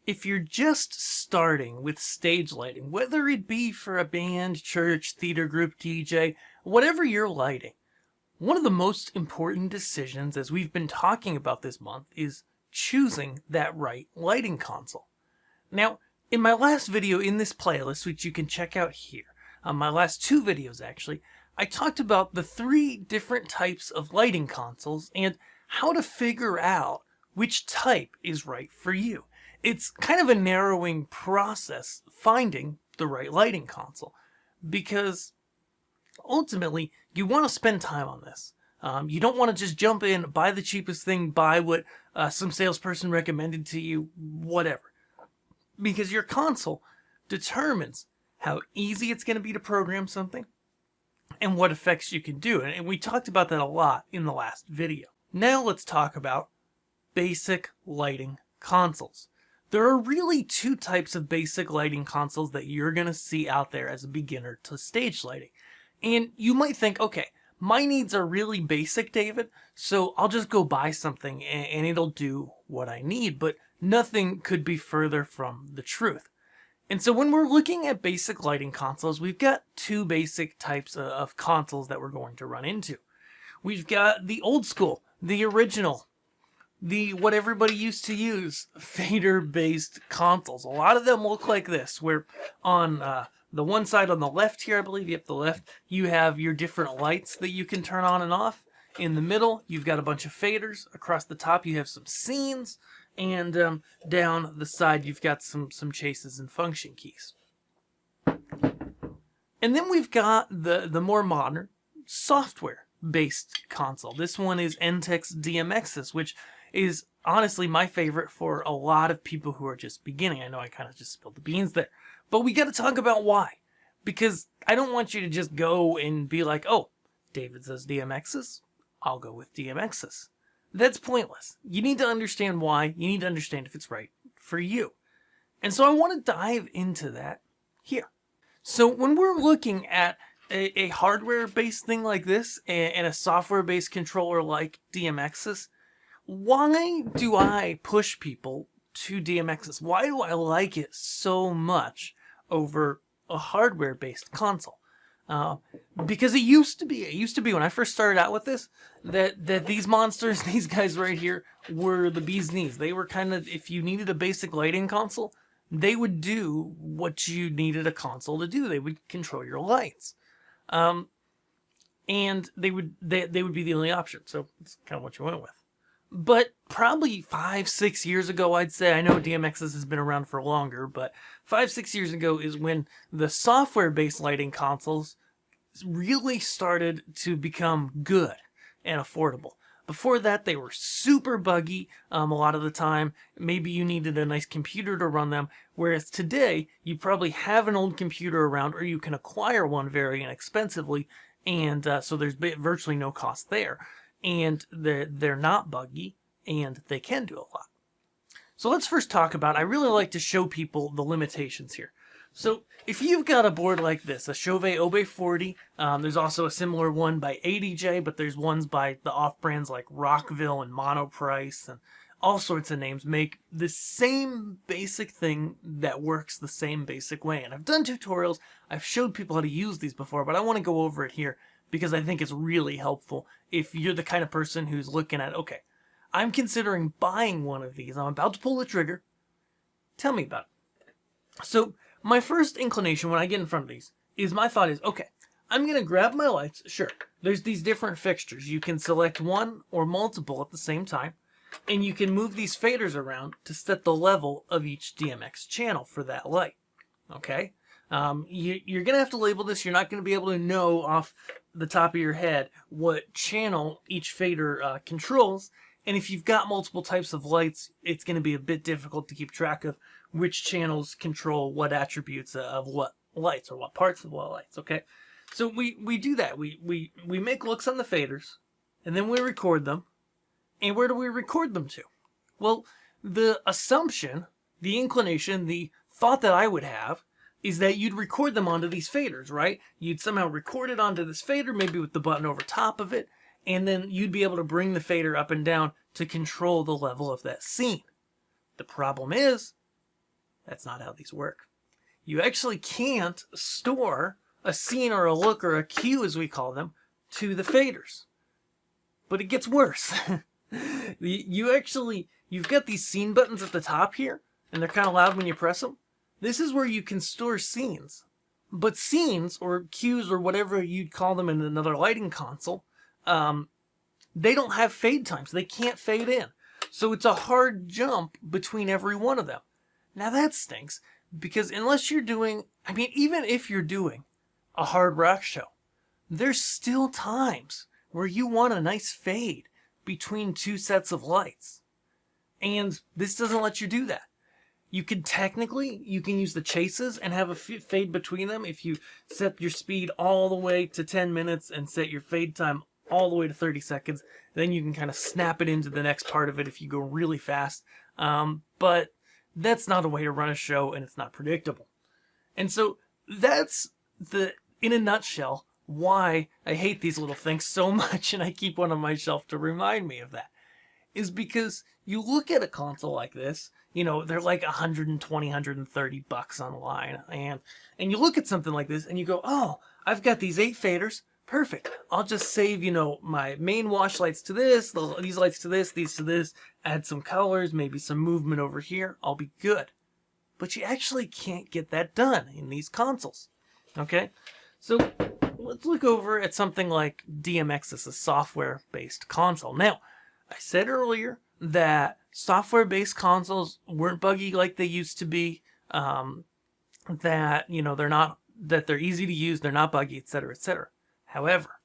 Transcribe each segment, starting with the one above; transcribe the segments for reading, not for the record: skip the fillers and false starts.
If you're just starting with stage lighting, whether it be for a band, church, theater group, DJ, whatever you're lighting, one of the most important decisions, as we've been talking about this month, is choosing that right lighting console. Now, in my last video in this playlist, which you can check out here, my last two videos actually, I talked about the 3 different types of lighting consoles and how to figure out which type is right for you. It's kind of a narrowing process finding the right lighting console because ultimately you want to spend time on this. You don't want to just jump in, buy the cheapest thing, buy what some salesperson recommended to you, whatever. Because your console determines how easy it's going to be to program something and what effects you can do. And we talked about that a lot in the last video. Now let's talk about basic lighting consoles. There are really 2 types of basic lighting consoles that you're going to see out there as a beginner to stage lighting. And you might think, okay, my needs are really basic, David, so I'll just go buy something and it'll do what I need. But nothing could be further from the truth. And so when we're looking at basic lighting consoles, we've got 2 basic types of consoles that we're going to run into. We've got the old school, the original, what everybody used to use, fader-based consoles. A lot of them look like this, where on the one side on the left here, I believe, yep, the left, you have your different lights that you can turn on and off. In the middle, you've got a bunch of faders. Across the top, you have some scenes. And down the side, you've got some chases and function keys. And then we've got the more modern software-based console. This one is Entek's DMX's, which is honestly my favorite for a lot of people who are just beginning. I know I kind of just spilled the beans there. But we got to talk about why. Because I don't want you to just go and be like, oh, David says DMX's, I'll go with DMX's. That's pointless. You need to understand why. You need to understand if it's right for you. And so I want to dive into that here. So when we're looking at a hardware-based thing like this and a software-based controller like DMX's, why do I push people to DMX's? Why do I like it so much over a hardware-based console? Because it used to be when I first started out with this, that these monsters, these guys right here, were the bee's knees. They were kind of, if you needed a basic lighting console, they would do what you needed a console to do. They would control your lights. And they would be the only option. So it's kind of what you went with. But probably 5-6 years ago, I'd say, I know DMX's has been around for longer, but 5-6 years ago is when the software-based lighting consoles really started to become good and affordable. Before that, they were super buggy a lot of the time. Maybe you needed a nice computer to run them, whereas today, you probably have an old computer around, or you can acquire one very inexpensively, and so there's virtually no cost there. And they're not buggy, and they can do a lot. So let's first talk about, I really like to show people the limitations here. So if you've got a board like this, a Chauvet Obey 40, there's also a similar one by ADJ, but there's ones by the off-brands like Rockville and Monoprice and all sorts of names make the same basic thing that works the same basic way. And I've done tutorials, I've showed people how to use these before, but I want to go over it here because I think it's really helpful if you're the kind of person who's looking at, okay, I'm considering buying one of these. I'm about to pull the trigger. Tell me about it. So my first inclination when I get in front of these is my thought is, okay, I'm going to grab my lights. Sure, there's these different fixtures. You can select one or multiple at the same time, and you can move these faders around to set the level of each DMX channel for that light. Okay? You're going to have to label this. You're not going to be able to know off the top of your head what channel each fader controls. And if you've got multiple types of lights, it's going to be a bit difficult to keep track of which channels control what attributes of what lights or what parts of what lights, okay? So we do that. We make looks on the faders, and then we record them. And where do we record them to? Well, the assumption, the inclination, the thought that I would have is that you'd record them onto these faders, right? You'd somehow record it onto this fader, maybe with the button over top of it, and then you'd be able to bring the fader up and down to control the level of that scene. The problem is, That's not how these work. You actually can't store a scene or a look or a cue, as we call them, to the faders. But it gets worse. You've got these scene buttons at the top here, and they're kind of loud when you press them. This is where you can store scenes. But scenes, or cues, or whatever you'd call them in another lighting console, they don't have fade times. They can't fade in. So it's a hard jump between every one of them. Now that stinks, because unless you're doing, even if you're doing a hard rock show, there's still times where you want a nice fade between two sets of lights. And this doesn't let you do that. You can use the chases and have a fade between them if you set your speed all the way to 10 minutes and set your fade time all the way to 30 seconds. Then you can kind of snap it into the next part of it if you go really fast. But that's not a way to run a show, and it's not predictable. And so that's in a nutshell, why I hate these little things so much, and I keep one on my shelf to remind me of that, is because you look at a console like this, they're like 120, 130 bucks online, and you look at something like this and you go, oh, I've got these 8 faders, perfect. I'll just save, my main wash lights to this, these lights to this, these to this, add some colors, maybe some movement over here, I'll be good. But you actually can't get that done in these consoles, okay? So let's look over at something like DMX's, a software-based console. Now, I said earlier that software-based consoles weren't buggy like they used to be, that they're easy to use, they're not buggy, etc., etc. However,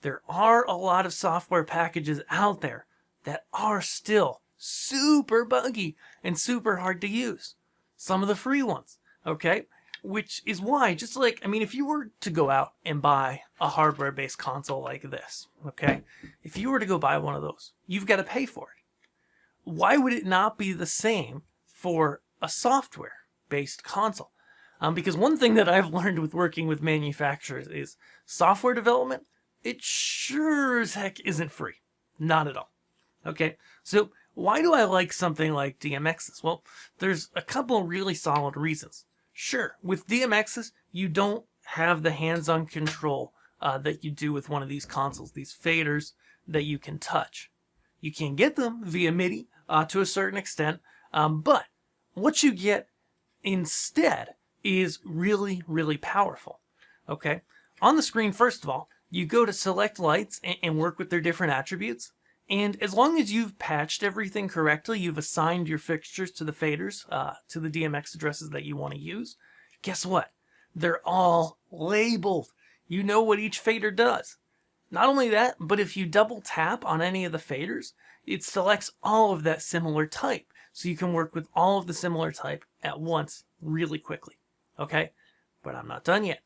there are a lot of software packages out there that are still super buggy and super hard to use. Some of the free ones, okay? Which is why, if you were to go out and buy a hardware-based console like this, okay? If you were to go buy one of those, you've got to pay for it. Why would it not be the same for a software-based console? Because one thing that I've learned with working with manufacturers is software development, it sure as heck isn't free. Not at all. Okay? So why do I like something like DMX's? Well, there's a couple really solid reasons. Sure, with DMX's, you don't have the hands-on control that you do with one of these consoles, these faders that you can touch. You can get them via MIDI to a certain extent, but what you get instead is really, really powerful. Okay? On the screen, first of all, you go to select lights and work with their different attributes. And as long as you've patched everything correctly, you've assigned your fixtures to the faders, to the DMX addresses that you want to use, guess what? They're all labeled. You know what each fader does. Not only that, but if you double tap on any of the faders, it selects all of that similar type. So you can work with all of the similar type at once really quickly. Okay? But I'm not done yet.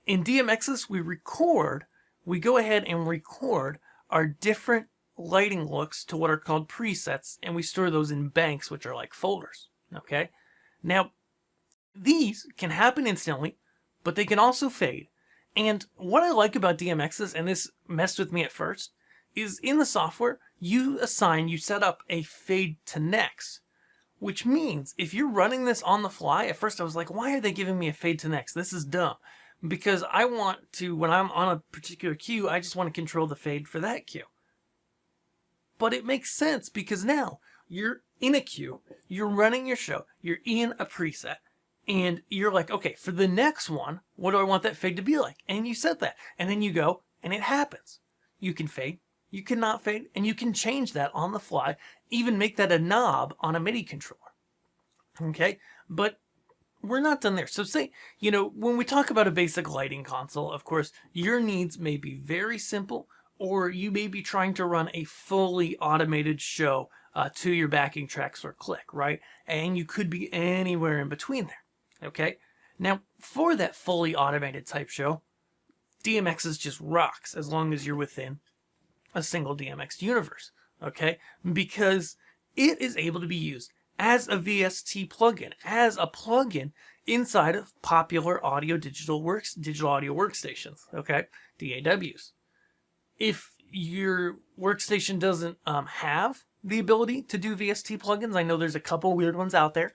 In DMX's, we go ahead and record our different lighting looks to what are called presets, and we store those in banks, which are like folders. Okay? Now, these can happen instantly, but they can also fade. And what I like about DMX's, and this messed with me at first, is in the software, you set up a fade to next, which means if you're running this on the fly, at first I was like, why are they giving me a fade to next? This is dumb. Because I want to, when I'm on a particular cue, I just want to control the fade for that cue. But it makes sense because now you're in a cue, you're running your show, you're in a preset, and you're like, okay, for the next one, what do I want that fade to be like? And you set that, and then you go, and it happens. You can fade, you cannot fade, and you can change that on the fly, even make that a knob on a MIDI controller. Okay, but we're not done there. So say, when we talk about a basic lighting console, of course, your needs may be very simple, or you may be trying to run a fully automated show to your backing tracks or click, right? And you could be anywhere in between there, okay? Now, for that fully automated type show, DMX's just rocks as long as you're within a single DMX universe, okay? Because it is able to be used as a VST plugin, as a plugin inside of popular digital audio workstations, okay? DAWs. If your workstation doesn't have the ability to do VST plugins, I know there's a couple weird ones out there,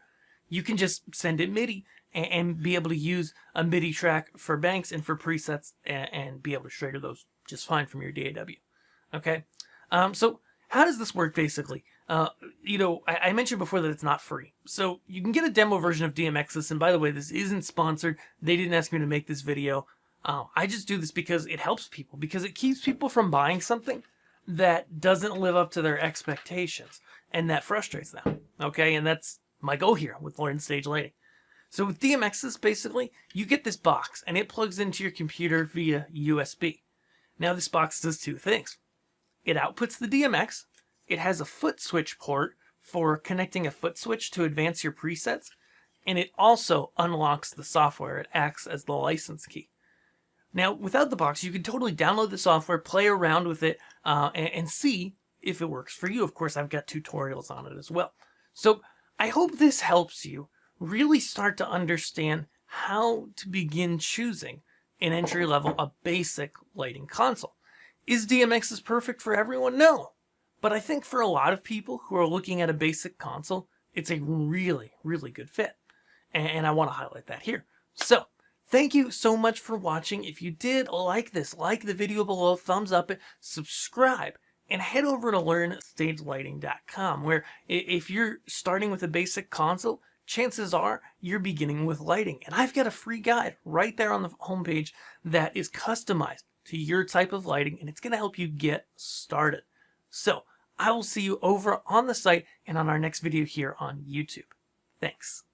you can just send it MIDI and be able to use a MIDI track for banks and for presets and be able to trigger those just fine from your DAW. Okay, so how does this work basically? I mentioned before that it's not free. So you can get a demo version of DMX's, and by the way, this isn't sponsored. They didn't ask me to make this video. I just do this because it helps people, because it keeps people from buying something that doesn't live up to their expectations, and that frustrates them. Okay, and that's my goal here with Learn Stage Lighting. So with DMX's, basically, you get this box, and it plugs into your computer via USB. Now this box does two things. It outputs the DMX. It has a foot switch port for connecting a foot switch to advance your presets, and it also unlocks the software. It acts as the license key. Now, without the box, you can totally download the software, play around with it, and see if it works for you. Of course, I've got tutorials on it as well. So I hope this helps you really start to understand how to begin choosing an entry level, a basic lighting console. Is DMX's perfect for everyone? No. But I think for a lot of people who are looking at a basic console, it's a really, really good fit. And I want to highlight that here. So, thank you so much for watching. If you did like this, like the video below, thumbs up it, subscribe, and head over to LearnStageLighting.com, where if you're starting with a basic console, chances are you're beginning with lighting. And I've got a free guide right there on the homepage that is customized to your type of lighting, and it's going to help you get started. So, I will see you over on the site and on our next video here on YouTube. Thanks.